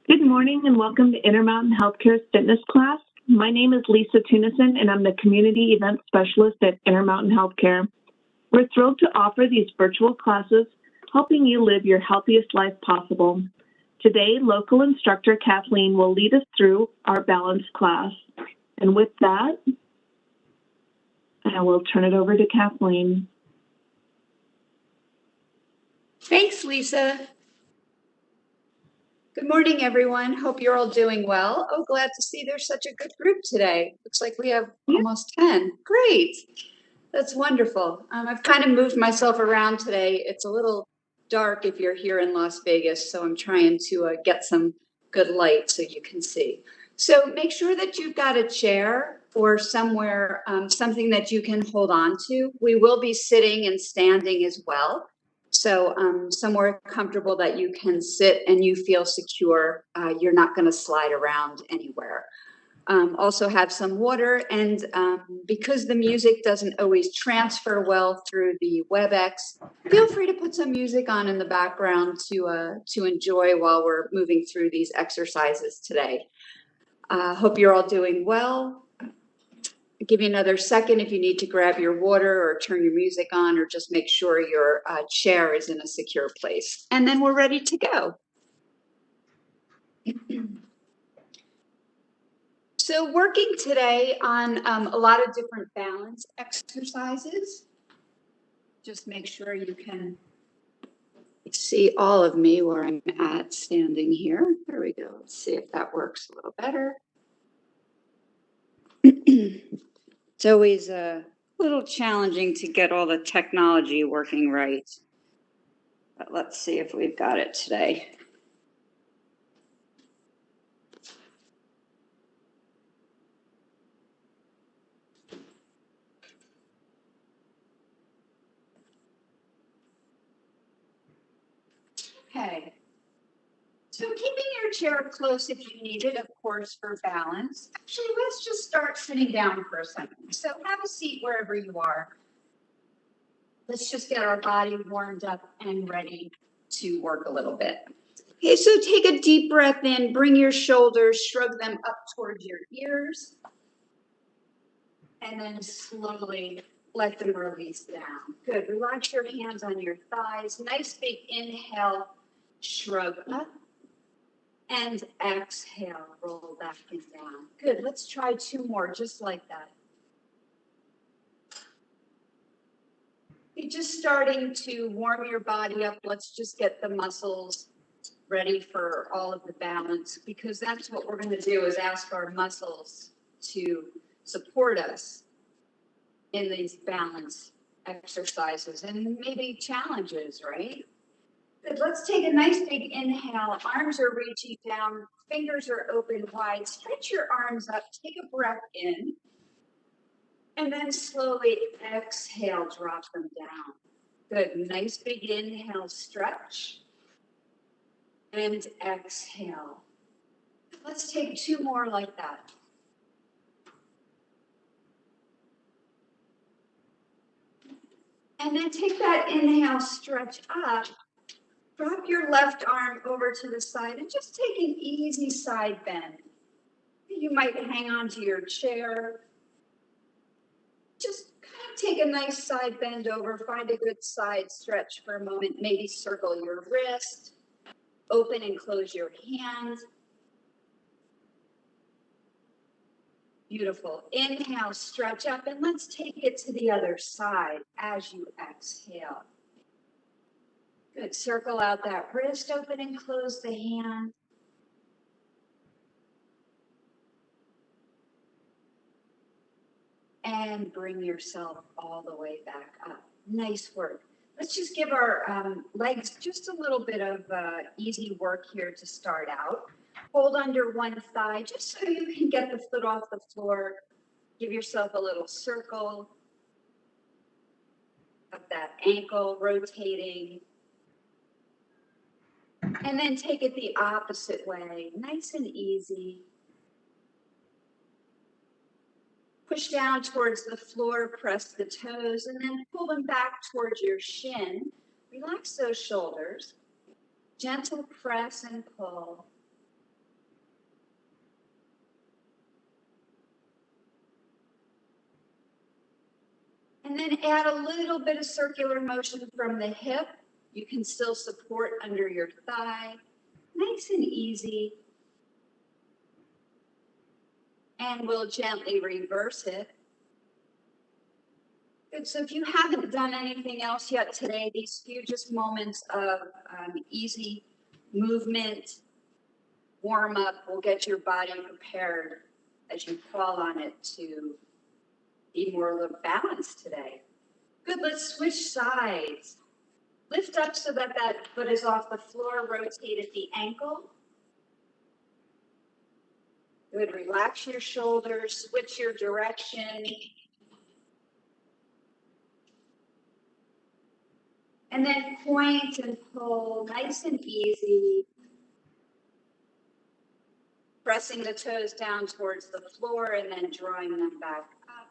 Good morning and welcome to Intermountain Healthcare's fitness class. My name is Lisa Tunison and I'm the Community Event Specialist at Intermountain Healthcare. We're thrilled to offer these virtual classes, helping you live your healthiest life possible. Today, local instructor Kathleen will lead us through our balance class. And with that, I will turn it over to Kathleen. Thanks, Lisa. Good morning, everyone. Hope you're all doing well. Oh, glad to see there's such a good group today. Looks like we have almost 10. Great. That's wonderful. I've kind of moved myself around today. It's a little dark if you're here in Las Vegas, so I'm trying to get some good light so you can see. So make sure that you've got a chair or somewhere, something that you can hold on to. We will be sitting and standing as well. So somewhere comfortable that you can sit and you feel secure. You're not going to slide around anywhere. Also have some water, and because the music doesn't always transfer well through the WebEx, feel free to put some music on in the background to enjoy while we're moving through these exercises today. Hope you're all doing well. I'll give you another second if you need to grab your water or turn your music on, or just make sure your chair is in a secure place. And then we're ready to go. So working today on a lot of different balance exercises. Just make sure you can see all of me where I'm at standing here. There we go. Let's see if that works a little better. It's always a little challenging to get all the technology working right. But let's see if we've got it today. Okay. So keeping your chair close if you need it, of course, for balance. Actually, let's just start sitting down for a second. So have a seat wherever you are. Let's just get our body warmed up and ready to work a little bit. Okay, so take a deep breath in, bring your shoulders, shrug them up towards your ears, and then slowly let them release down. Good, relax your hands on your thighs. Nice big inhale, shrug up. And exhale, roll back and down. Good, let's try 2 more, just like that. You're just starting to warm your body up. Let's just get the muscles ready for all of the balance, because that's what we're going to do, is ask our muscles to support us in these balance exercises and maybe challenges, right? Good. Let's take a nice big inhale. Arms are reaching down, fingers are open wide. Stretch your arms up, take a breath in, and then slowly exhale, drop them down. Good. Nice big inhale, stretch, and exhale. Let's take 2 more like that. And then take that inhale, stretch up. Drop your left arm over to the side and just take an easy side bend. You might hang on to your chair. Just kind of take a nice side bend over, find a good side stretch for a moment. Maybe circle your wrist, open and close your hand. Beautiful. Inhale, stretch up, and let's take it to the other side as you exhale. Good. Circle out that wrist, open and close the hand. And bring yourself all the way back up. Nice work. Let's just give our legs just a little bit of easy work here to start out. Hold under one thigh just so you can get the foot off the floor. Give yourself a little circle of that ankle rotating. And then take it the opposite way, nice and easy. Push down towards the floor, press the toes, and then pull them back towards your shin. Relax those shoulders. Gentle press and pull. And then add a little bit of circular motion from the hip. You can still support under your thigh. Nice and easy. And we'll gently reverse it. Good, so if you haven't done anything else yet today, these few just moments of easy movement, warm up will get your body prepared as you fall on it to be more balanced today. Good, let's switch sides. Lift up so that that foot is off the floor, rotate at the ankle. Good, relax your shoulders, switch your direction. And then point and pull, nice and easy. Pressing the toes down towards the floor and then drawing them back up.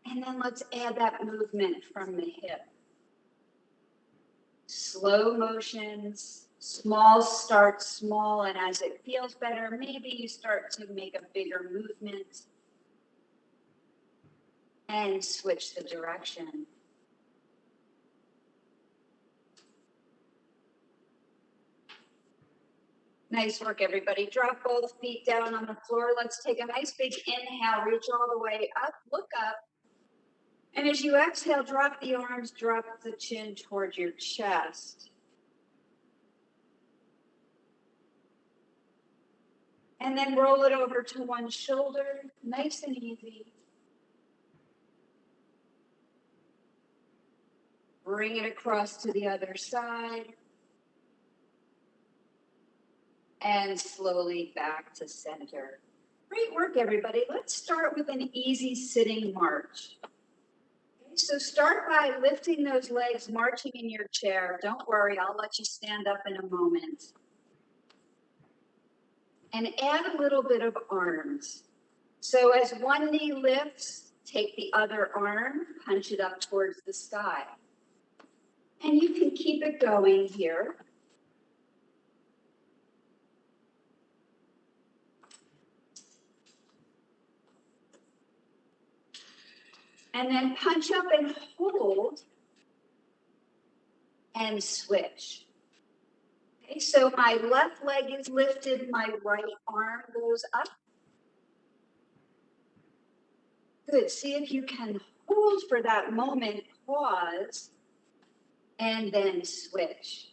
And then let's add that movement from the hip. Slow motions, small start small, and as it feels better, maybe you start to make a bigger movement and switch the direction. Nice work, everybody. Drop both feet down on the floor. Let's take a nice big inhale, reach all the way up, look up. And as you exhale, drop the arms, drop the chin towards your chest. And then roll it over to one shoulder, nice and easy. Bring it across to the other side. And slowly back to center. Great work, everybody. Let's start with an easy sitting march. Okay, so start by lifting those legs, marching in your chair. Don't worry, I'll let you stand up in a moment. And add a little bit of arms. So as one knee lifts, take the other arm, punch it up towards the sky. And you can keep it going here. And then punch up and hold and switch. Okay, so my left leg is lifted, my right arm goes up. Good, see if you can hold for that moment, pause, and then switch.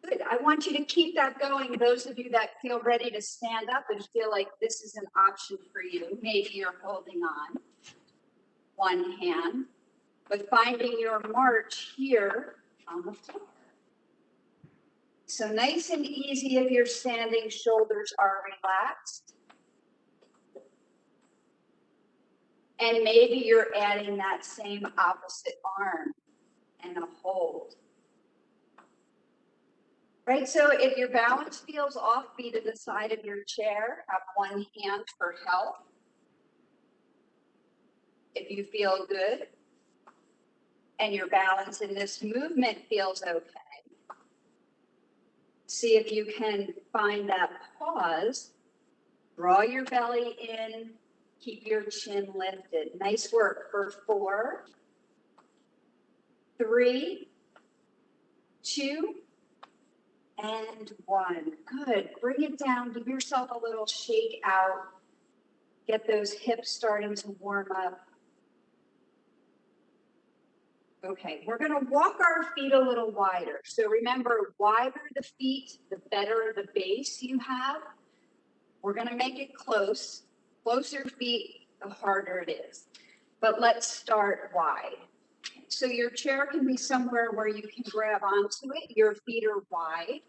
Good, I want you to keep that going. Those of you that feel ready to stand up and feel like this is an option for you, maybe you're holding on one hand, but finding your march here on the floor. So nice and easy if you're standing, shoulders are relaxed. And maybe you're adding that same opposite arm and a hold. Right, so if your balance feels off, be to the side of your chair, have one hand for help. If you feel good and your balance in this movement feels okay, see if you can find that pause. Draw your belly in, keep your chin lifted. Nice work for 4, 3, 2, and 1. Good. Bring it down. Give yourself a little shake out. Get those hips starting to warm up. Okay, we're going to walk our feet a little wider. So remember, wider the feet, the better the base you have. We're going to make it close. Closer feet, the harder it is. But let's start wide. So your chair can be somewhere where you can grab onto it. Your feet are wide.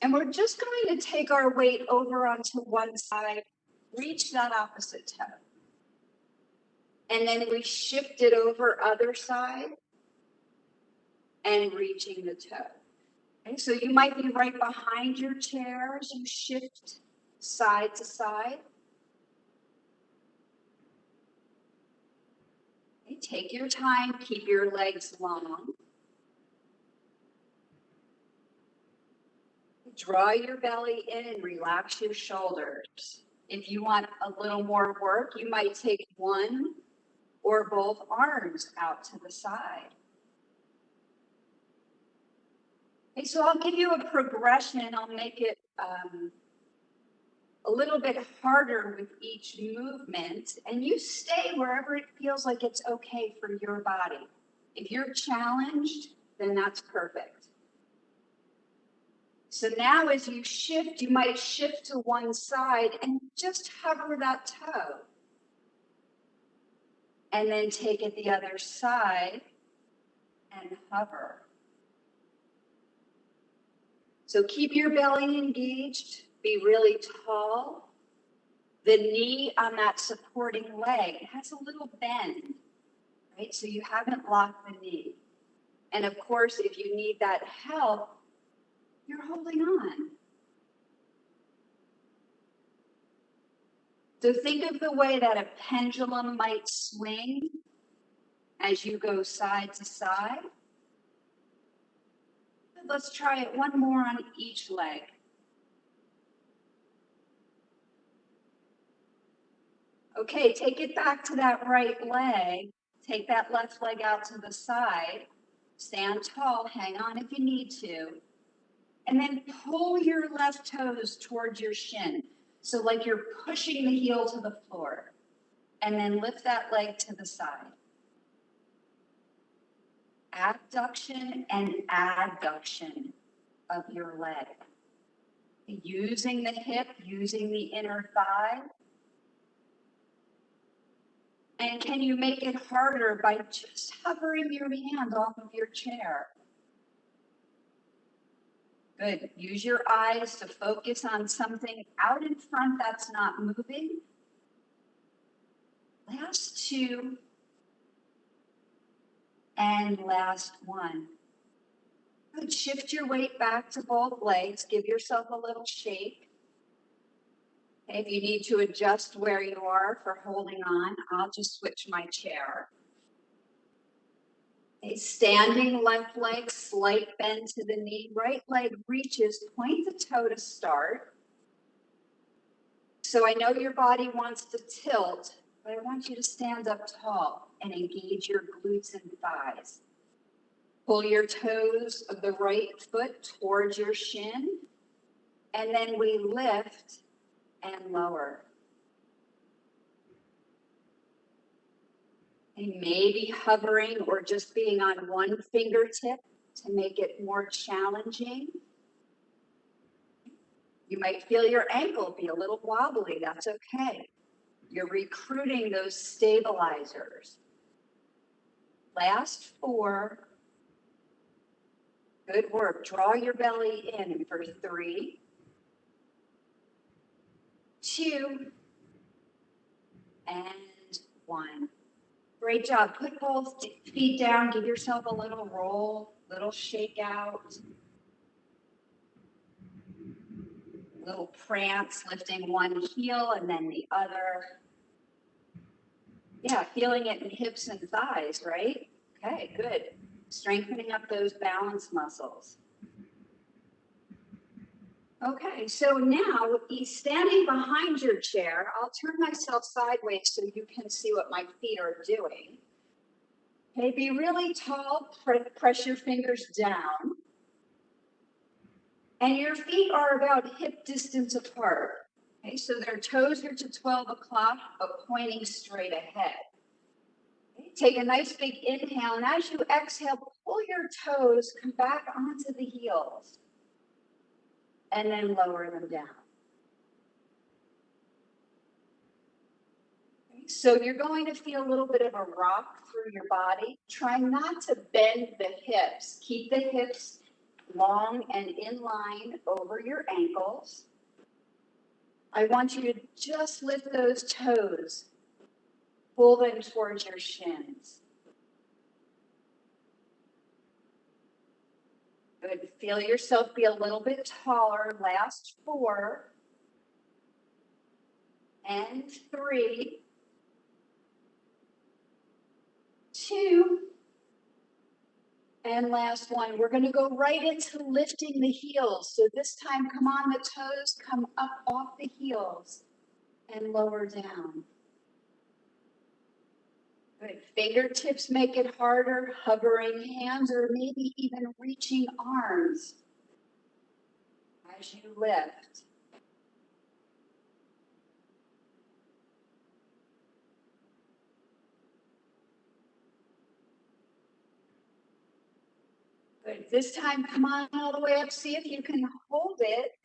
And we're just going to take our weight over onto one side, reach that opposite toe. And then we shift it over other side and reaching the toe. Okay, so you might be right behind your chair as you shift side to side. Okay, take your time, keep your legs long. Draw your belly in and relax your shoulders. If you want a little more work, you might take one or both arms out to the side. Okay, so I'll give you a progression. I'll make it a little bit harder with each movement, and you stay wherever it feels like it's okay for your body. If you're challenged, then that's perfect. So now as you shift, you might shift to one side and just hover that toe. And then take it the other side and hover. So keep your belly engaged, be really tall. The knee on that supporting leg has a little bend, right? So you haven't locked the knee. And of course, if you need that help, you're holding on. So think of the way that a pendulum might swing as you go side to side. Let's try it one more on each leg. Okay, take it back to that right leg. Take that left leg out to the side. Stand tall, hang on if you need to. And then pull your left toes towards your shin. So like you're pushing the heel to the floor. And then lift that leg to the side. Abduction and adduction of your leg. Using the hip, using the inner thigh. And can you make it harder by just hovering your hand off of your chair? Good. Use your eyes to focus on something out in front that's not moving. Last two. And last one. Good. Shift your weight back to both legs. Give yourself a little shake. If you need to adjust where you are for holding on, I'll just switch my chair. Okay, standing left leg, slight bend to the knee. Right leg reaches, point the toe to start. So I know your body wants to tilt, but I want you to stand up tall and engage your glutes and thighs. Pull your toes of the right foot towards your shin, and then we lift and lower. And maybe hovering or just being on one fingertip to make it more challenging. You might feel your ankle be a little wobbly. That's okay. You're recruiting those stabilizers. Last four. Good work. Draw your belly in for 3, 2, and 1. Great job. Put both feet down. Give yourself a little roll, little shake out. Little prance, lifting one heel and then the other. Yeah, feeling it in hips and thighs, right? Okay, good. Strengthening up those balance muscles. Okay, so now standing behind your chair, I'll turn myself sideways so you can see what my feet are doing. Okay, be really tall, press your fingers down. And your feet are about hip distance apart. Okay, so their toes are to 12 o'clock, but pointing straight ahead. Okay, take a nice big inhale, and as you exhale, pull your toes, come back onto the heels, and then lower them down. Okay, so you're going to feel a little bit of a rock through your body. Try not to bend the hips. Keep the hips long and in line over your ankles. I want you to just lift those toes. Pull them towards your shins. Good. Feel yourself be a little bit taller. Last 4. And 3. 2. And last one, we're gonna go right into lifting the heels. So this time, come on the toes, come up off the heels and lower down. Good. Fingertips make it harder, hovering hands, or maybe even reaching arms as you lift. Good. This time, come on all the way up. See if you can hold it.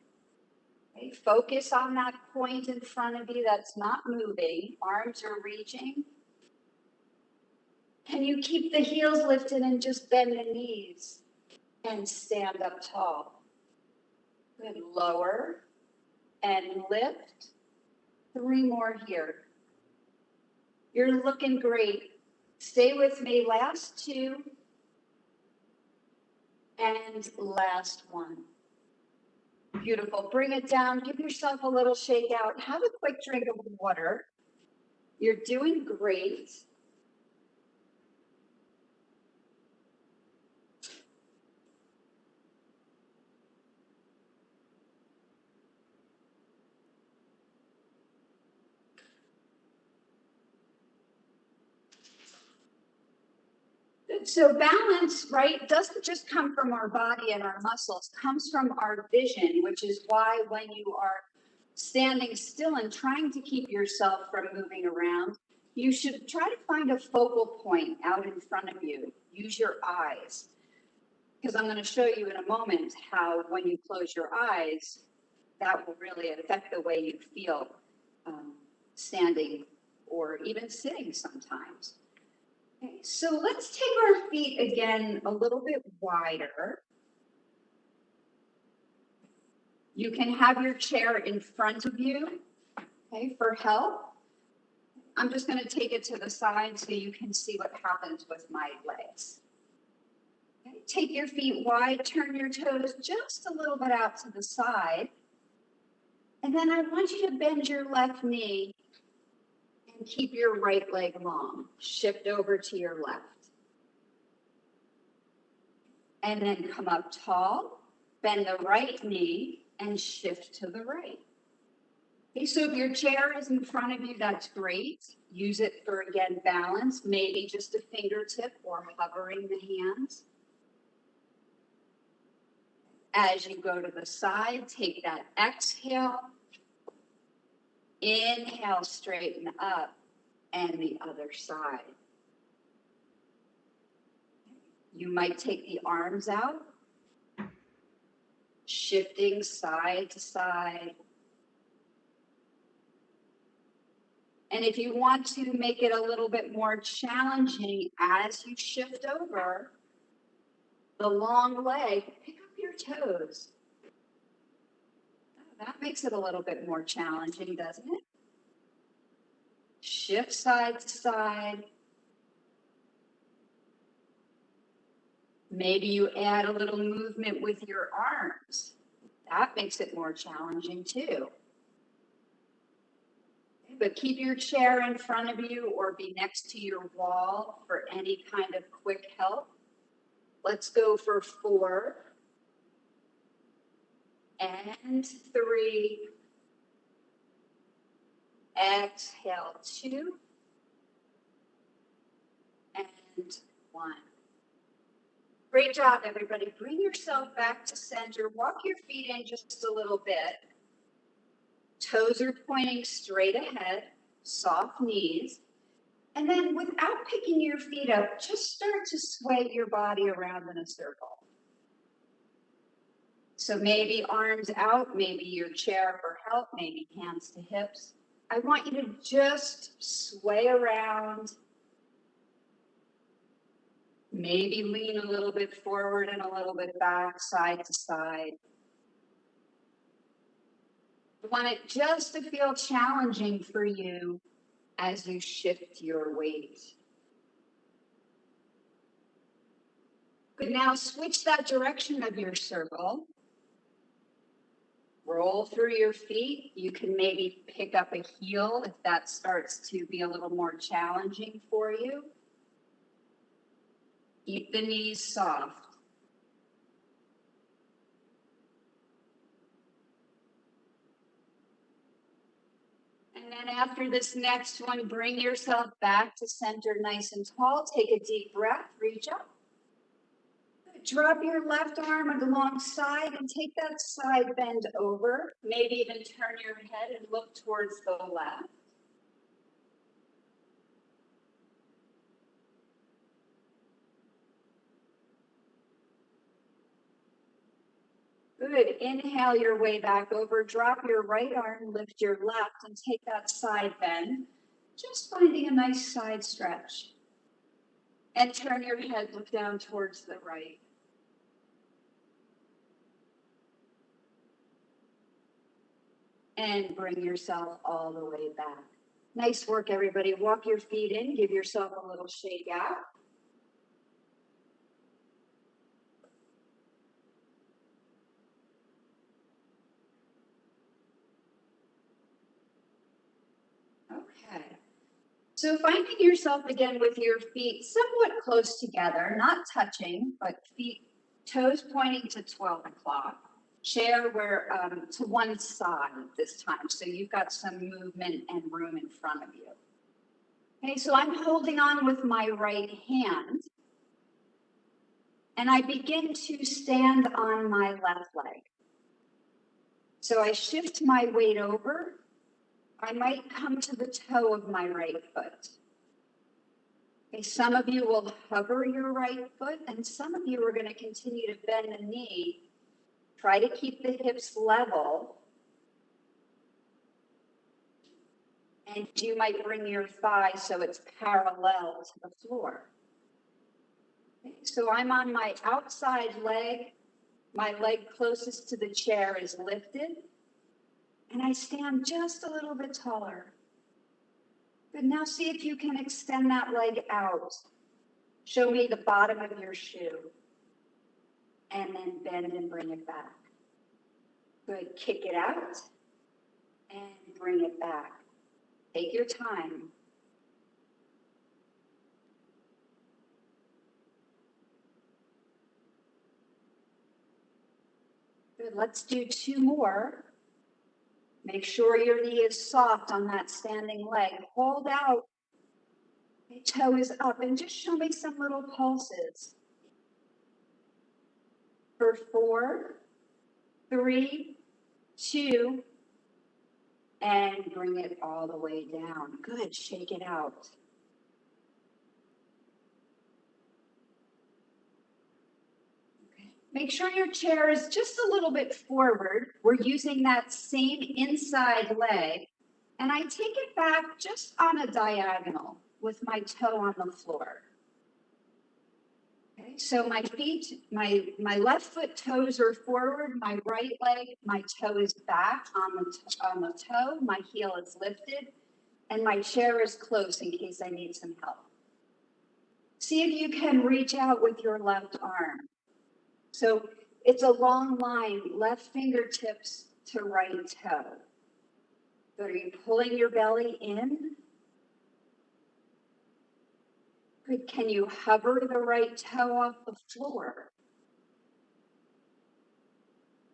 Okay. Focus on that point in front of you that's not moving. Arms are reaching. Can you keep the heels lifted and just bend the knees and stand up tall? Good. Lower and lift. 3 more here. You're looking great. Stay with me. Last 2 and last 1. Beautiful. Bring it down. Give yourself a little shake out. Have a quick drink of water. You're doing great. So balance, right, doesn't just come from our body and our muscles, comes from our vision, which is why when you are standing still and trying to keep yourself from moving around, you should try to find a focal point out in front of you. Use your eyes. Because I'm going to show you in a moment how when you close your eyes, that will really affect the way you feel standing or even sitting sometimes. Okay, so let's take our feet again a little bit wider. You can have your chair in front of you, okay, for help. I'm just going to take it to the side so you can see what happens with my legs. Okay, take your feet wide, turn your toes just a little bit out to the side. And then I want you to bend your left knee and keep your right leg long. Shift over to your left. And then come up tall, bend the right knee, and shift to the right. Okay, so if your chair is in front of you, that's great. Use it for, again, balance, maybe just a fingertip or hovering the hands. As you go to the side, take that exhale. Inhale, straighten up, and the other side. You might take the arms out, shifting side to side. And if you want to make it a little bit more challenging as you shift over the long leg, pick up your toes. That makes it a little bit more challenging, doesn't it? Shift side to side. Maybe you add a little movement with your arms. That makes it more challenging too. But keep your chair in front of you or be next to your wall for any kind of quick help. Let's go for 4 and 3. Exhale, 2 and 1. Great job, everybody. Bring yourself back to center. Walk your feet in just a little bit. Toes are pointing straight ahead, soft knees. And then without picking your feet up, just start to sway your body around in a circle. So maybe arms out, maybe your chair for help, maybe hands to hips. I want you to just sway around. Maybe lean a little bit forward and a little bit back, side to side. I want it just to feel challenging for you as you shift your weight. Good, now switch that direction of your circle. Roll through your feet. You can maybe pick up a heel if that starts to be a little more challenging for you. Keep the knees soft. And then after this next one, bring yourself back to center nice and tall. Take a deep breath, reach up. Drop your left arm alongside and take that side bend over. Maybe even turn your head and look towards the left. Good. Inhale your way back over. Drop your right arm, lift your left, and take that side bend. Just finding a nice side stretch. And turn your head, look down towards the right. And bring yourself all the way back. Nice work, everybody. Walk your feet in, give yourself a little shake out. Okay. So finding yourself again with your feet somewhat close together, not touching, but toes pointing to 12 o'clock. Chair where to one side this time, so you've got some movement and room in front of you. Okay, so I'm holding on with my right hand, and I begin to stand on my left leg. So I shift my weight over. I might come to the toe of my right foot. Okay, some of you will hover your right foot, and some of you are going to continue to bend the knee. Try to keep the hips level. And you might bring your thigh so it's parallel to the floor. Okay, so I'm on my outside leg. My leg closest to the chair is lifted. And I stand just a little bit taller. Good, now see if you can extend that leg out. Show me the bottom of your shoe. And then bend and bring it back. Good, kick it out and bring it back. Take your time. Good, let's do 2 more. Make sure your knee is soft on that standing leg. Hold out. The toe is up and just show me some little pulses. For 4, 3, 2, and bring it all the way down. Good, shake it out. Okay. Make sure your chair is just a little bit forward. We're using that same inside leg, and I take it back just on a diagonal with my toe on the floor. Okay, so my feet, my left foot toes are forward, my right leg, my toe is back on the toe, my heel is lifted, and my chair is close in case I need some help. See if you can reach out with your left arm. So it's a long line, left fingertips to right toe. So are you pulling your belly in? Good. Can you hover the right toe off the floor?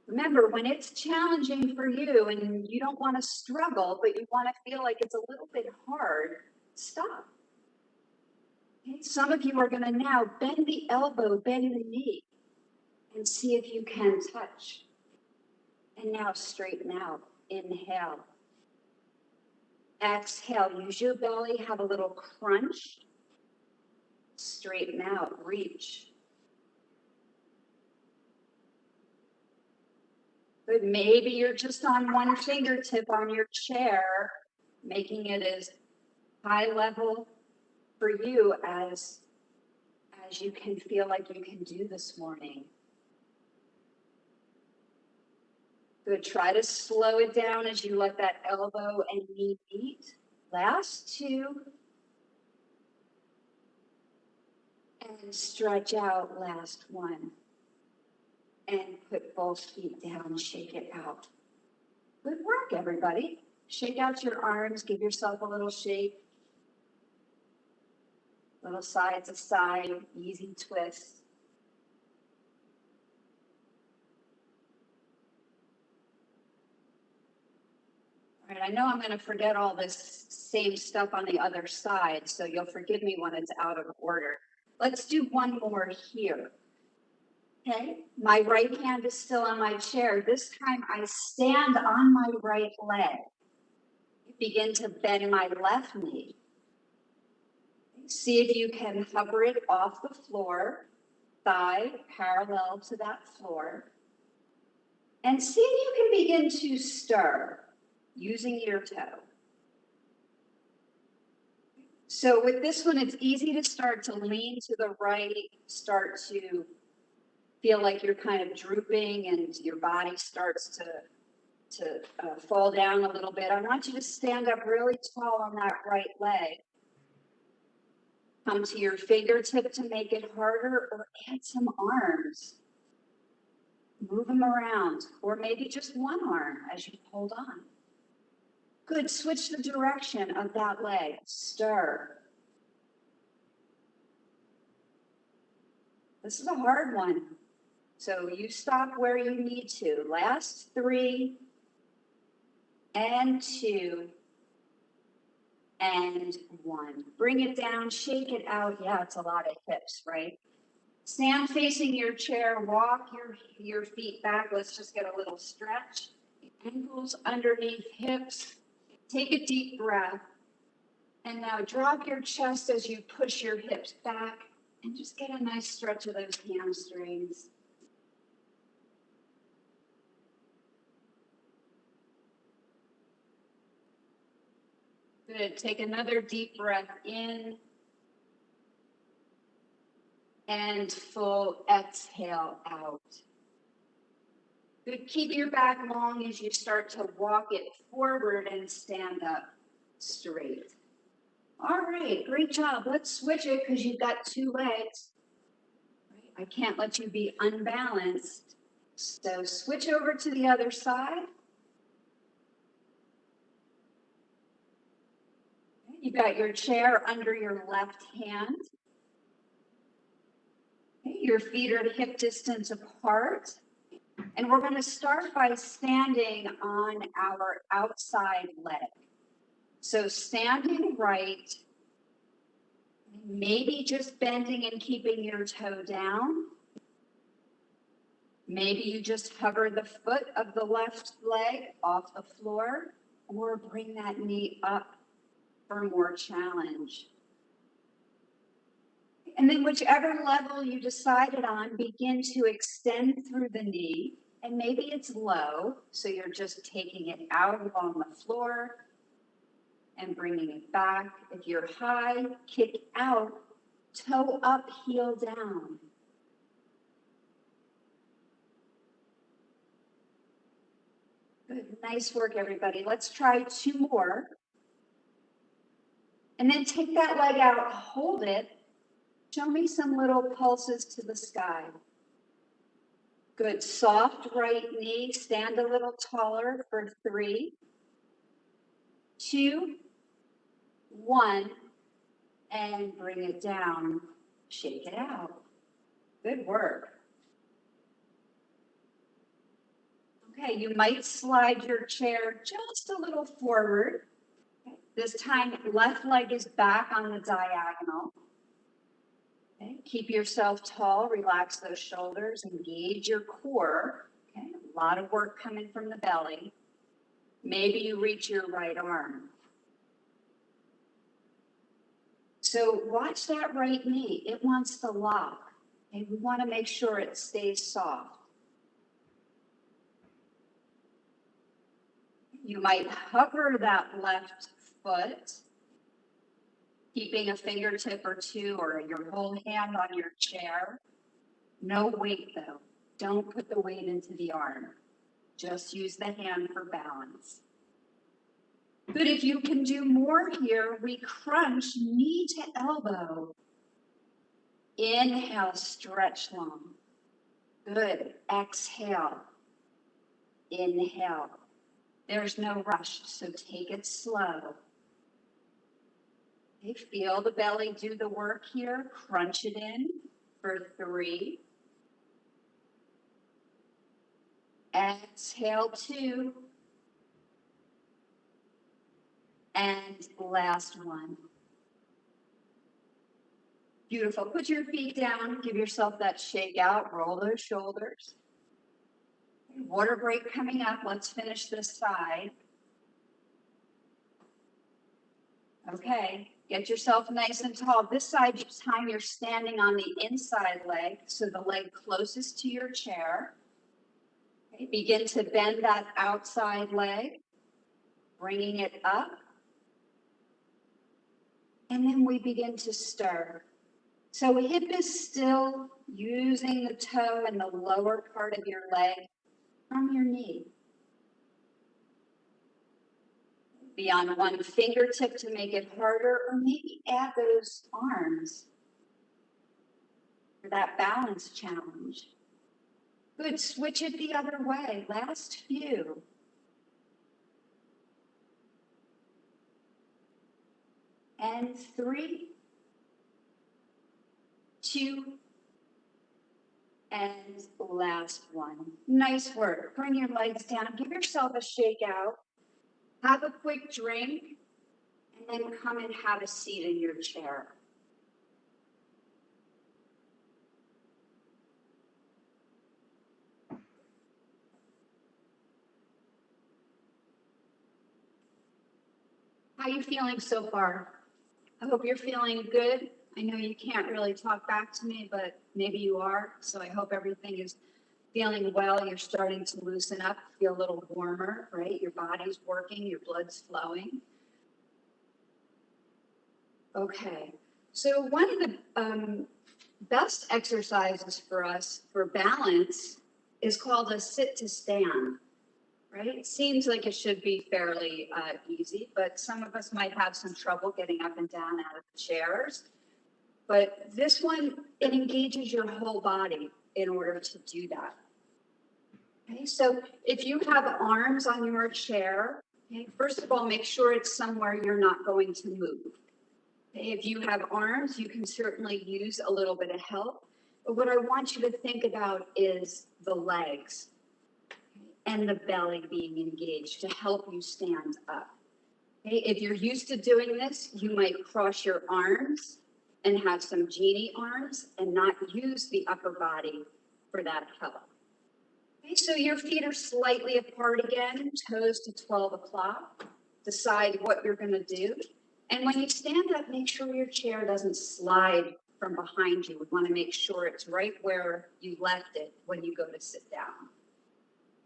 Remember, when it's challenging for you and you don't want to struggle, but you want to feel like it's a little bit hard, stop. Okay. Some of you are going to now bend the elbow, bend the knee, and see if you can touch. And now straighten out. Inhale. Exhale. Use your belly. Have a little crunch. Straighten out. Reach. Good. Maybe you're just on one fingertip on your chair, making it as high level for you as you can feel like you can do this morning. Good. Try to slow it down as you let that elbow and knee meet. Last 2. And stretch out. Last 1. And put both feet down. Shake it out. Good work, everybody. Shake out your arms. Give yourself a little shake. Little side to side, easy twist. All right, I know I'm going to forget all this same stuff on the other side, so you'll forgive me when it's out of order. Let's do one more here. Okay, my right hand is still on my chair. This time I stand on my right leg. Begin to bend my left knee. See if you can hover it off the floor, thigh parallel to that floor. And see if you can begin to stir using your toe. So with this one, it's easy to start to lean to the right, start to feel like you're kind of drooping and your body starts to fall down a little bit. I want you to stand up really tall on that right leg. Come to your fingertip to make it harder, or add some arms. Move them around, or maybe just one arm as you hold on. Good, switch the direction of that leg. Stir. This is a hard one. So you stop where you need to. Last 3 and 2 and 1. Bring it down, shake it out. Yeah, it's a lot of hips, right? Stand facing your chair, walk your feet back. Let's just get a little stretch. Ankles underneath hips. Take a deep breath. And now drop your chest as you push your hips back and just get a nice stretch of those hamstrings. Good. Take another deep breath in and full exhale out. Good. Keep your back long as you start to walk it forward and stand up straight. All right, great job. Let's switch it because you've got 2 legs. I can't let you be unbalanced. So switch over to the other side. You've got your chair under your left hand. Your feet are hip distance apart. And we're going to start by standing on our outside leg. So standing right, maybe just bending and keeping your toe down. Maybe you just hover the foot of the left leg off the floor, or bring that knee up for more challenge. And then whichever level you decided on, begin to extend through the knee. And maybe it's low, so you're just taking it out along the floor and bringing it back. If you're high, kick out, toe up, heel down. Good, nice work, everybody. Let's try 2 more. And then take that leg out, hold it. Show me some little pulses to the sky. Good, soft right knee, stand a little taller for 3, 2, 1, and bring it down, shake it out. Good work. Okay, you might slide your chair just a little forward. This time, left leg is back on the diagonal. Okay, keep yourself tall, relax those shoulders, engage your core. Okay, a lot of work coming from the belly. Maybe you reach your right arm. So watch that right knee. It wants to lock, and we want to make sure it stays soft. You might hover that left foot, keeping a fingertip or 2 or your whole hand on your chair. No weight though. Don't put the weight into the arm. Just use the hand for balance. Good, if you can do more here, we crunch knee to elbow. Inhale, stretch long. Good, exhale. Inhale. There's no rush, so take it slow. Okay, feel the belly do the work here. Crunch it in for 3. Exhale 2. And last 1. Beautiful. Put your feet down. Give yourself that shake out. Roll those shoulders. Water break coming up. Let's finish this side. Okay, get yourself nice and tall. This side, each time you're standing on the inside leg, so the leg closest to your chair. Okay, begin to bend that outside leg, bringing it up. And then we begin to stir. So hip is still using the toe and the lower part of your leg from your knee. Be on one fingertip to make it harder, or maybe add those arms for that balance challenge. Good, switch it the other way. Last few. And 3, 2, and last 1. Nice work. Bring your legs down. Give yourself a shake out. Have a quick drink, and then come and have a seat in your chair. How are you feeling so far? I hope you're feeling good. I know you can't really talk back to me, but maybe you are. So I hope everything is feeling well. You're starting to loosen up, feel a little warmer, right? Your body's working, your blood's flowing. Okay, so one of the best exercises for us for balance is called a sit to stand, right? It seems like it should be fairly easy, but some of us might have some trouble getting up and down out of the chairs. But this one, it engages your whole body in order to do that. Okay, so if you have arms on your chair, okay, first of all, make sure it's somewhere you're not going to move. Okay, if you have arms, you can certainly use a little bit of help. But what I want you to think about is the legs and the belly being engaged to help you stand up. Okay, if you're used to doing this, you might cross your arms and have some genie arms and not use the upper body for that help. Okay, so your feet are slightly apart again, toes to 12 o'clock. Decide what you're going to do. And when you stand up, make sure your chair doesn't slide from behind you. We want to make sure it's right where you left it when you go to sit down.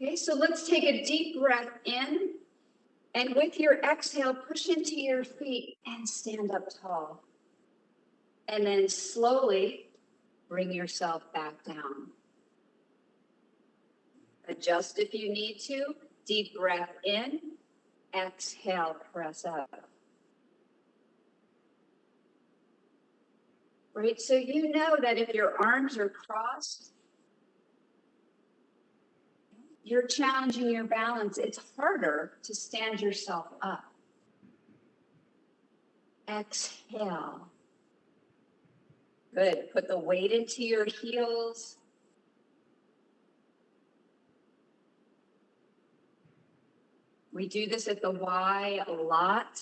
Okay, so let's take a deep breath in. And with your exhale, push into your feet and stand up tall. And then slowly bring yourself back down. Adjust if you need to. Deep breath in. Exhale, press up. Right, so you know that if your arms are crossed, you're challenging your balance. It's harder to stand yourself up. Exhale. Good. Put the weight into your heels. We do this at the Y a lot.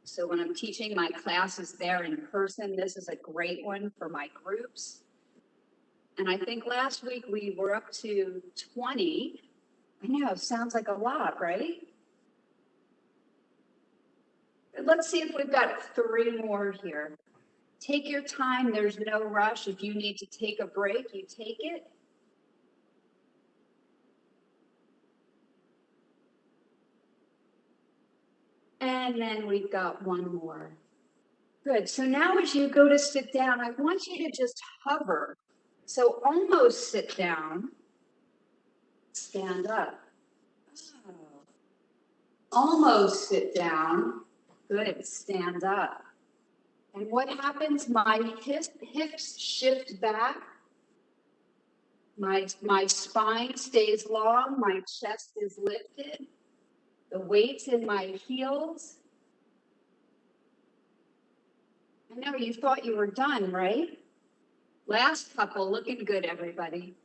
So when I'm teaching my classes there in person, this is a great one for my groups. And I think last week we were up to 20. I know, sounds like a lot, right? Let's see if we've got 3 more here. Take your time, there's no rush. If you need to take a break, you take it. And then we've got 1 more. Good, so now as you go to sit down, I want you to just hover. So almost sit down, stand up. Oh. Almost sit down, good, stand up. And what happens? My hips shift back. My spine stays long, my chest is lifted. The weight's in my heels. I know you thought you were done, right? Last couple, looking good, everybody.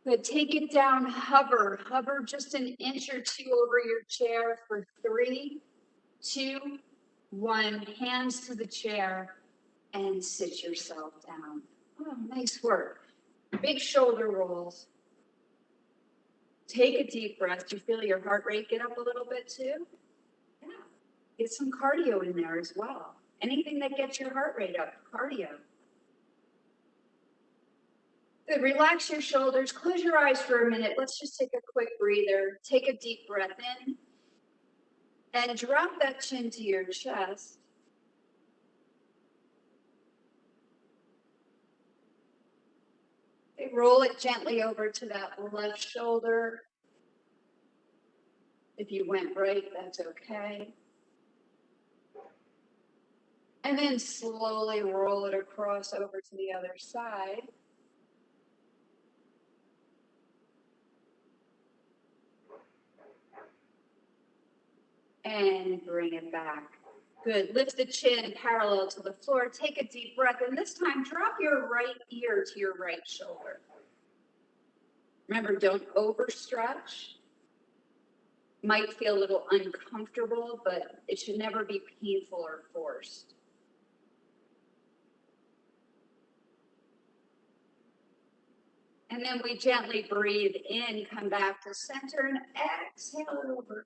Good, take it down, hover just an inch or two over your chair for 3, 2, 1, hands to the chair and sit yourself down. Oh, nice work. Big shoulder rolls. Take a deep breath. Do you feel your heart rate get up a little bit too? Yeah. Get some cardio in there as well. Anything that gets your heart rate up, cardio. Good, relax your shoulders, close your eyes for a minute. Let's just take a quick breather. Take a deep breath in and drop that chin to your chest. Okay, roll it gently over to that left shoulder. If you went right, that's okay. And then slowly roll it across over to the other side. And bring it back. Good, lift the chin parallel to the floor. Take a deep breath, and this time drop your right ear to your right shoulder. Remember, don't overstretch. Might feel a little uncomfortable, but it should never be painful or forced. And then we gently breathe in, come back to center, and exhale it over.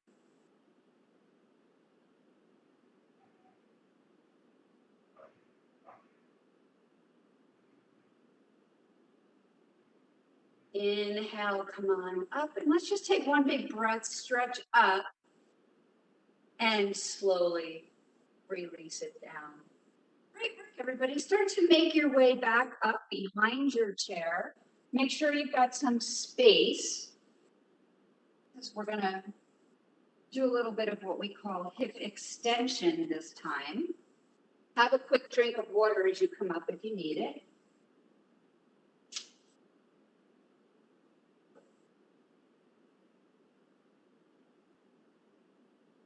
Inhale, come on up, and let's just take one big breath, stretch up, and slowly release it down. Great work, everybody. Start to make your way back up behind your chair. Make sure you've got some space, because we're gonna do a little bit of what we call hip extension this time. Have a quick drink of water as you come up if you need it.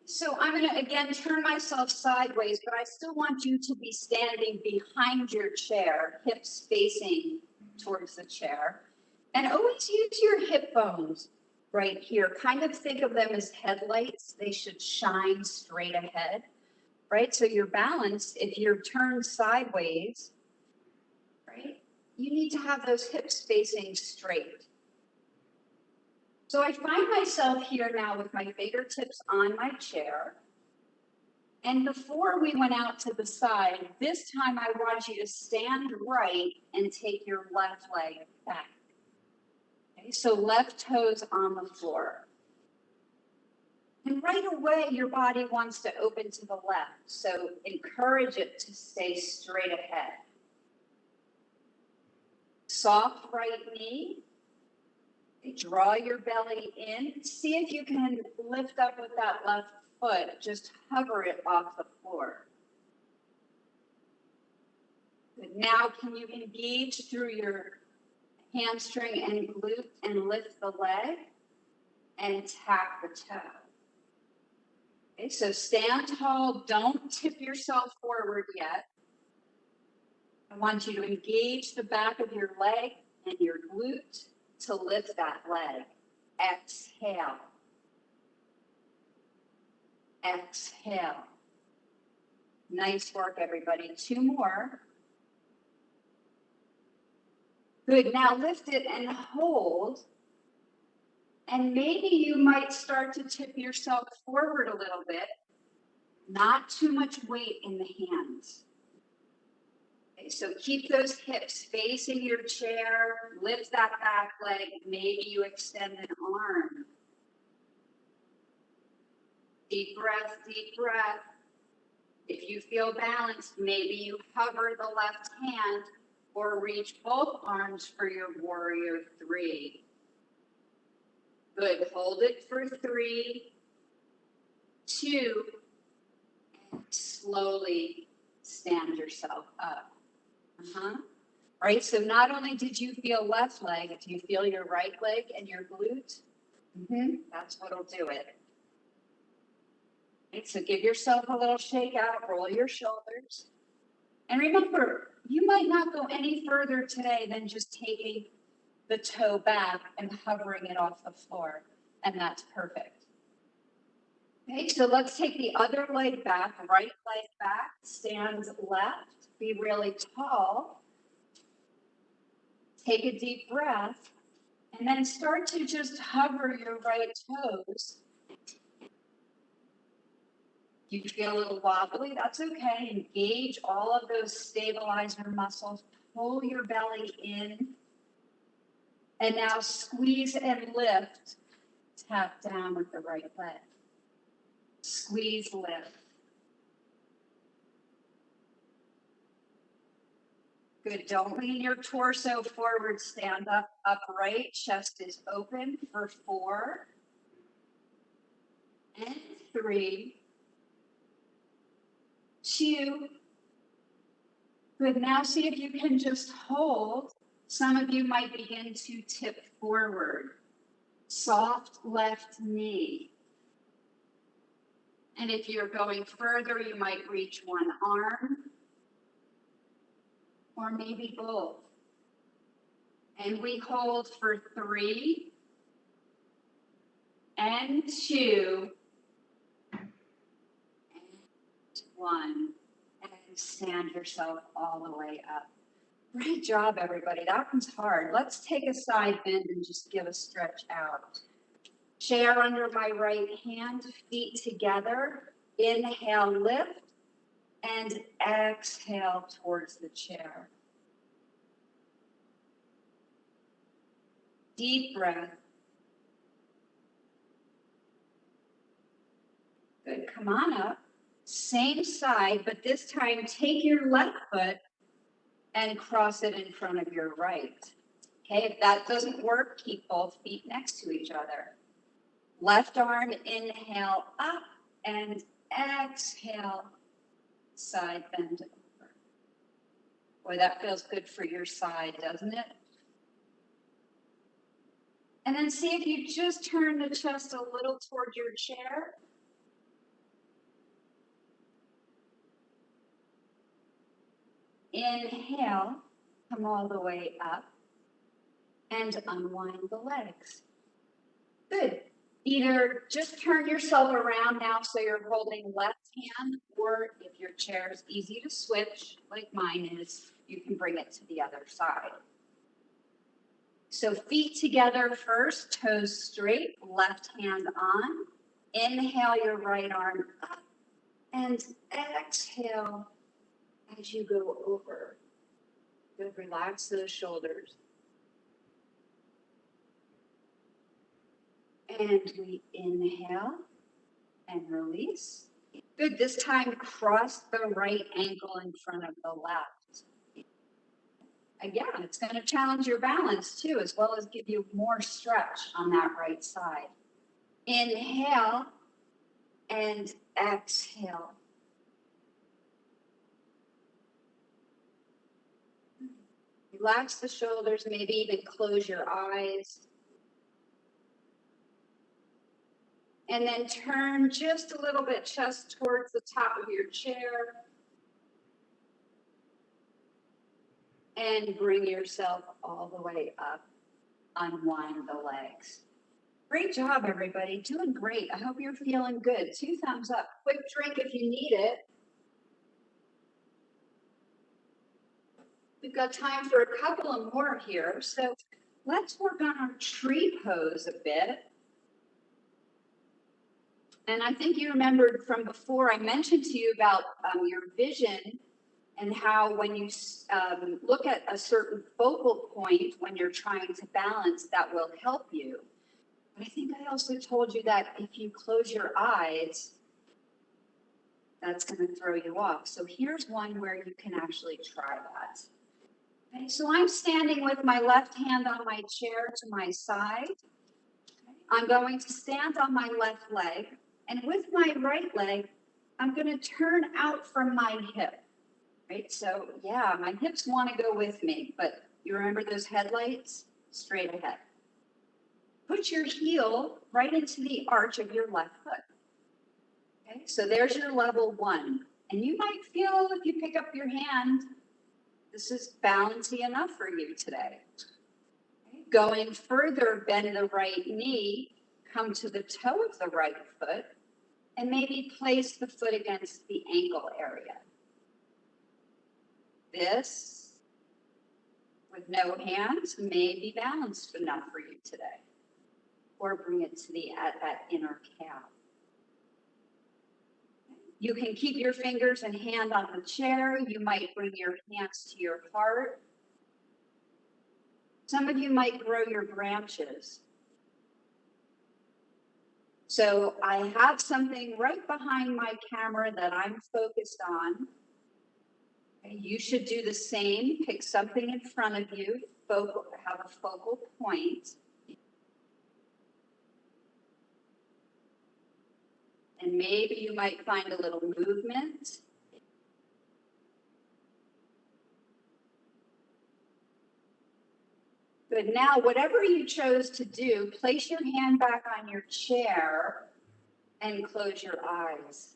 So I'm going to, again, turn myself sideways, but I still want you to be standing behind your chair, hips facing towards the chair. And always use your hip bones right here. Kind of think of them as headlights. They should shine straight ahead, right? So you're balanced. If you're turned sideways, right, you need to have those hips facing straight. So I find myself here now with my fingertips on my chair. And before we went out to the side, this time I want you to stand right and take your left leg back. Okay, so left toes on the floor. And right away, your body wants to open to the left. So encourage it to stay straight ahead. Soft right knee. Draw your belly in. See if you can lift up with that left foot. Just hover it off the floor. Good. Now, can you engage through your hamstring and glute and lift the leg and tap the toe? Okay, so stand tall. Don't tip yourself forward yet. I want you to engage the back of your leg and your glute to lift that leg. Exhale. Exhale. Nice work, everybody. 2 more. Good. Now lift it and hold. And maybe you might start to tip yourself forward a little bit. Not too much weight in the hands. Okay, so keep those hips facing your chair. Lift that back leg. Maybe you extend an arm. Deep breath, deep breath. If you feel balanced, maybe you hover the left hand or reach both arms for your warrior 3. Good. Hold it for 3, 2, and slowly stand yourself up. Right, so not only did you feel left leg, do you feel your right leg and your glute? That's what'll do it. Right, so give yourself a little shake out, roll your shoulders. And remember, you might not go any further today than just taking the toe back and hovering it off the floor. And that's perfect. Okay, so let's take the other leg back, right leg back, stand left, be really tall. Take a deep breath, and then start to just hover your right toes. You feel a little wobbly, that's okay. Engage all of those stabilizer muscles. Pull your belly in. And now squeeze and lift. Tap down with the right leg. Squeeze, lift. Good, don't lean your torso forward, stand up upright, chest is open for 4 and 3, 2. Good, now see if you can just hold. Some of you might begin to tip forward. Soft left knee. And if you're going further, you might reach one arm or maybe both. And we hold for 3 and 2 and 1. And stand yourself all the way up. Great job, everybody. That one's hard. Let's take a side bend and just give a stretch out. Chair under my right hand, feet together. Inhale, lift, and exhale towards the chair. Deep breath. Good, come on up. Same side, but this time take your left foot and cross it in front of your right. Okay, if that doesn't work, keep both feet next to each other. Left arm, inhale up and exhale, side bend over. Boy, that feels good for your side, doesn't it? And then see if you just turn the chest a little toward your chair. Inhale, come all the way up and unwind the legs. Good. Either just turn yourself around now so you're holding left hand, or if your chair is easy to switch, like mine is, you can bring it to the other side. So feet together first, toes straight, left hand on. Inhale your right arm up and exhale as you go over. Good, relax those shoulders. And we inhale and release. Good, this time cross the right ankle in front of the left. Again, it's going to challenge your balance too, as well as give you more stretch on that right side. Inhale and exhale. Relax the shoulders, maybe even close your eyes. And then turn just a little bit chest towards the top of your chair. And bring yourself all the way up. Unwind the legs. Great job, everybody. Doing great. I hope you're feeling good. 2 thumbs up. Quick drink if you need it. We've got time for a couple of more here. So let's work on our tree pose a bit. And I think you remembered from before, I mentioned to you about your vision and how when you look at a certain focal point when you're trying to balance, that will help you. But I think I also told you that if you close your eyes, that's going to throw you off. So here's one where you can actually try that. Okay, so I'm standing with my left hand on my chair to my side. I'm going to stand on my left leg, and with my right leg, I'm going to turn out from my hip. Right, so yeah, my hips want to go with me, but you remember those headlights? Straight ahead. Put your heel right into the arch of your left foot. Okay, so there's your level 1. And you might feel if you pick up your hand, this is bouncy enough for you today. Okay. Going further, bend the right knee, come to the toe of the right foot, and maybe place the foot against the ankle area. This, with no hands, may be balanced enough for you today. Or bring it to that inner calf. You can keep your fingers and hand on the chair. You might bring your hands to your heart. Some of you might grow your branches. So I have something right behind my camera that I'm focused on. Okay, you should do the same. Pick something in front of you, have a focal point. And maybe you might find a little movement. Good. Now, whatever you chose to do, place your hand back on your chair and close your eyes.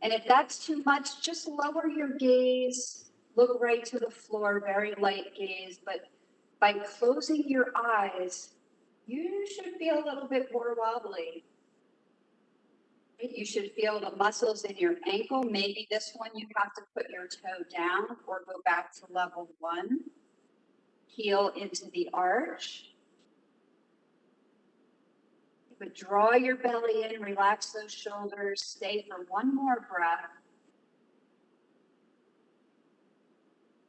And if that's too much, just lower your gaze, look right to the floor, very light gaze. But by closing your eyes, you should feel a little bit more wobbly. You should feel the muscles in your ankle. Maybe this one you have to put your toe down or go back to level 1. Heel into the arch. But draw your belly in, relax those shoulders, stay for one more breath.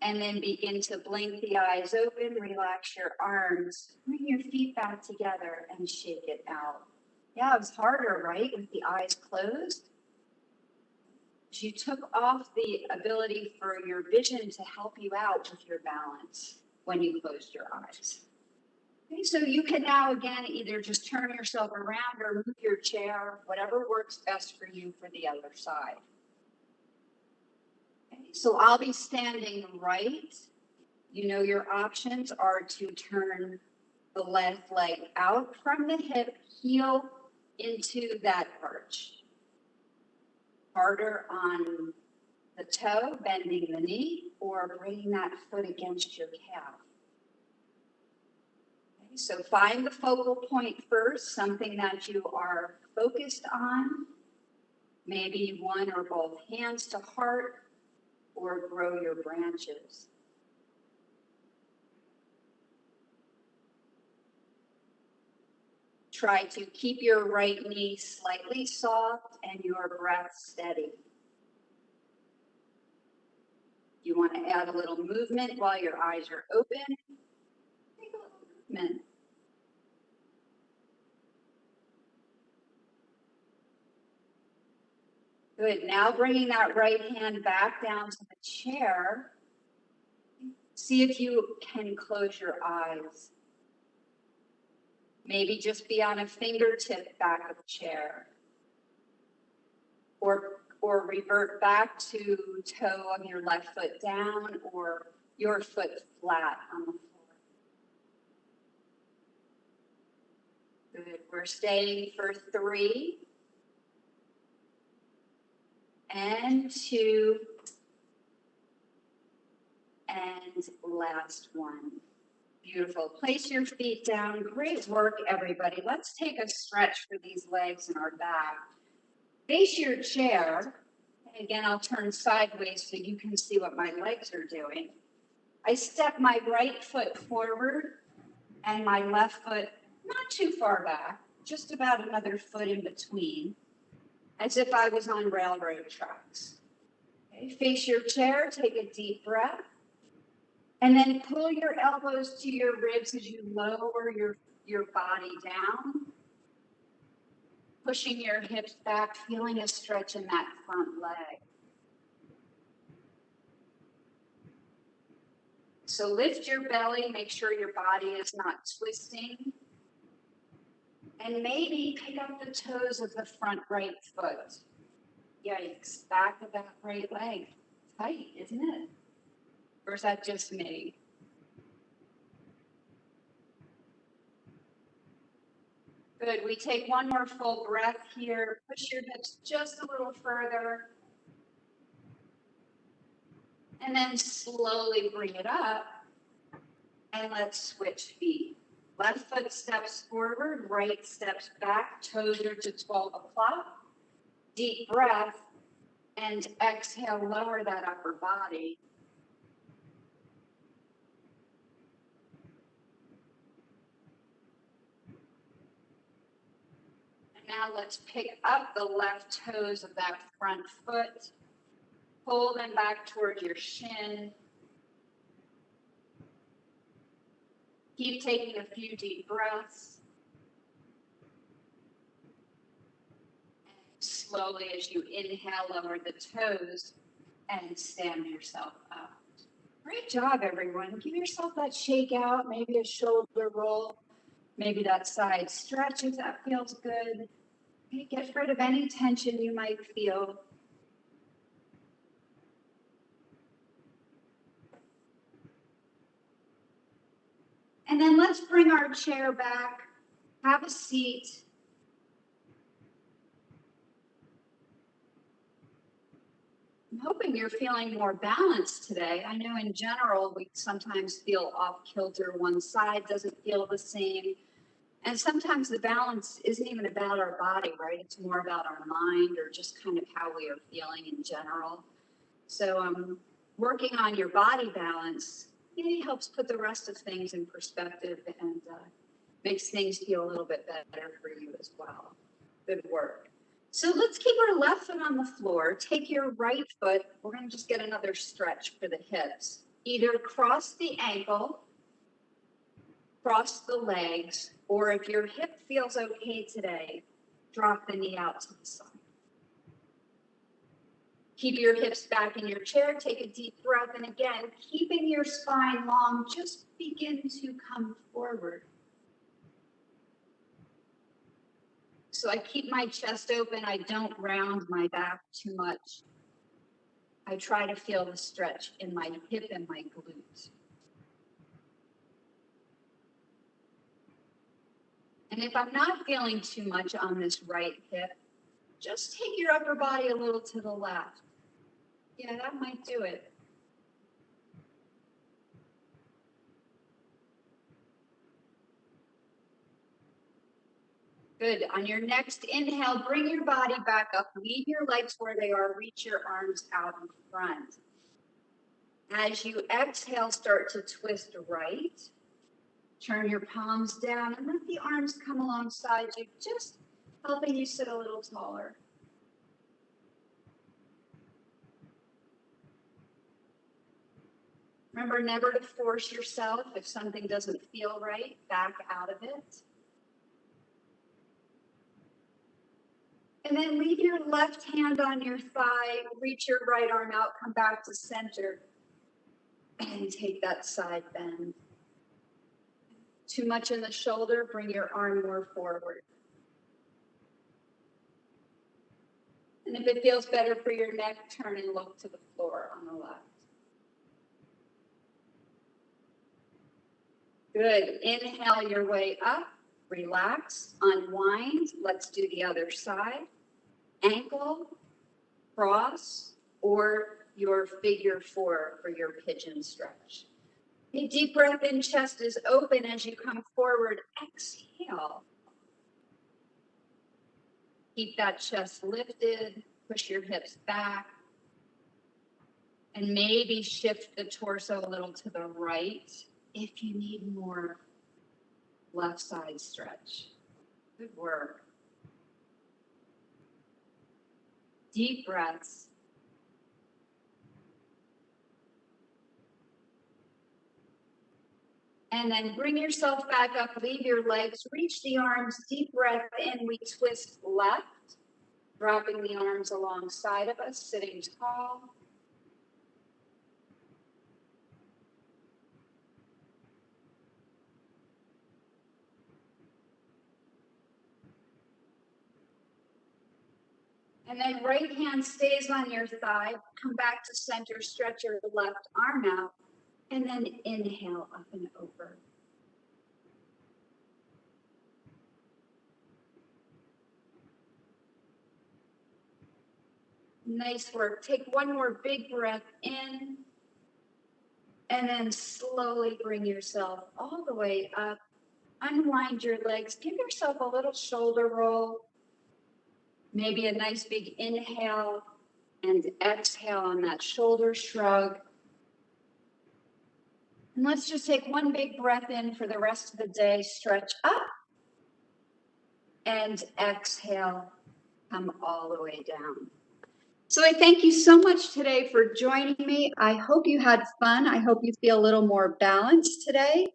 And then begin to blink the eyes open, relax your arms, bring your feet back together and shake it out. Yeah, it was harder, right, with the eyes closed? You took off the ability for your vision to help you out with your balance when you closed your eyes. Okay, so you can now, again, either just turn yourself around or move your chair, whatever works best for you for the other side. Okay, so I'll be standing right. You know your options are to turn the left leg out from the hip, heel into that arch. Harder on the toe, bending the knee, or bringing that foot against your calf. Okay, so find the focal point first, something that you are focused on. Maybe one or both hands to heart, or grow your branches. Try to keep your right knee slightly soft and your breath steady. You want to add a little movement while your eyes are open. Take a little movement. Good. Now bringing that right hand back down to the chair. See if you can close your eyes. Maybe just be on a fingertip back of the chair. Or revert back to toe of your left foot down or your foot flat on the floor. Good. We're staying for 3 and 2 and last one. Beautiful. Place your feet down. Great work, everybody. Let's take a stretch for these legs and our back. Face your chair. Again, I'll turn sideways so you can see what my legs are doing. I step my right foot forward and my left foot not too far back, just about another foot in between, as if I was on railroad tracks. Okay, face your chair, take a deep breath, and then pull your elbows to your ribs as you lower your body down, pushing your hips back, feeling a stretch in that front leg. So lift your belly, make sure your body is not twisting. And maybe pick up the toes of the front right foot. Yikes, back of that right leg. Tight, isn't it? Or is that just me? Good. We take one more full breath here. Push your hips just a little further. And then slowly bring it up. And let's switch feet. Left foot steps forward, right steps back, toes are to 12 o'clock. Deep breath, and exhale, lower that upper body. And now let's pick up the left toes of that front foot. Pull them back towards your shin. Keep taking a few deep breaths. And slowly, as you inhale, lower the toes and stand yourself up. Great job, everyone. Give yourself that shake out, maybe a shoulder roll, maybe that side stretch if that feels good. Okay, get rid of any tension you might feel. And then let's bring our chair back, have a seat. I'm hoping you're feeling more balanced today. I know in general, we sometimes feel off kilter. One side doesn't feel the same. And sometimes the balance isn't even about our body, right? It's more about our mind or just kind of how we are feeling in general. So working on your body balance really helps put the rest of things in perspective and makes things feel a little bit better for you as well. Good work. So let's keep our left foot on the floor. Take your right foot. We're going to just get another stretch for the hips. Either cross the ankle, cross the legs, or if your hip feels okay today, drop the knee out to the side. Keep your hips back in your chair. Take a deep breath. And again, keeping your spine long, just begin to come forward. So I keep my chest open. I don't round my back too much. I try to feel the stretch in my hip and my glutes. And if I'm not feeling too much on this right hip, just take your upper body a little to the left. Yeah, that might do it. Good. On your next inhale, bring your body back up. Leave your legs where they are. Reach your arms out in front. As you exhale, start to twist right. Turn your palms down and let the arms come alongside you, just helping you sit a little taller. Remember never to force yourself. If something doesn't feel right, back out of it. And then leave your left hand on your thigh, reach your right arm out, come back to center, and take that side bend. Too much in the shoulder, bring your arm more forward. And if it feels better for your neck, turn and look to the floor on the left. Good. Inhale your way up, relax, unwind. Let's do the other side. Ankle, cross, or your figure four for your pigeon stretch. A deep breath in, chest is open as you come forward. Exhale. Keep that chest lifted, push your hips back, and maybe shift the torso a little to the right if you need more left side stretch. Good work. Deep breaths. And then bring yourself back up, leave your legs, reach the arms, deep breath in, we twist left, dropping the arms alongside of us, sitting tall. And then right hand stays on your thigh, come back to center, stretch your left arm out, and then inhale up and over. Nice work. Take one more big breath in, and then slowly bring yourself all the way up. Unwind your legs. Give yourself a little shoulder roll. Maybe a nice big inhale and exhale on that shoulder shrug. And let's just take one big breath in for the rest of the day. Stretch up and exhale. Come all the way down. So I thank you so much today for joining me. I hope you had fun. I hope you feel a little more balanced today.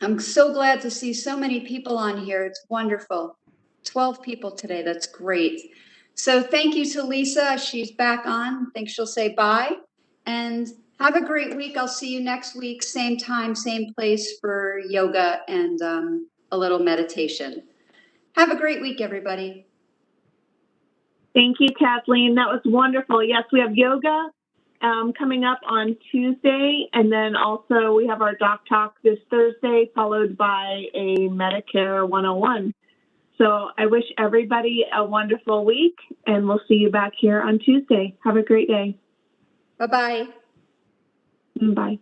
I'm so glad to see so many people on here. It's wonderful. 12 people today. That's great. So thank you to Lisa. She's back on. I think she'll say bye. And have a great week. I'll see you next week, same time, same place for yoga and a little meditation. Have a great week, everybody. Thank you, Kathleen. That was wonderful. Yes, we have yoga coming up on Tuesday, and then also we have our Doc Talk this Thursday, followed by a Medicare 101. So I wish everybody a wonderful week, and we'll see you back here on Tuesday. Have a great day. Bye-bye. Bye.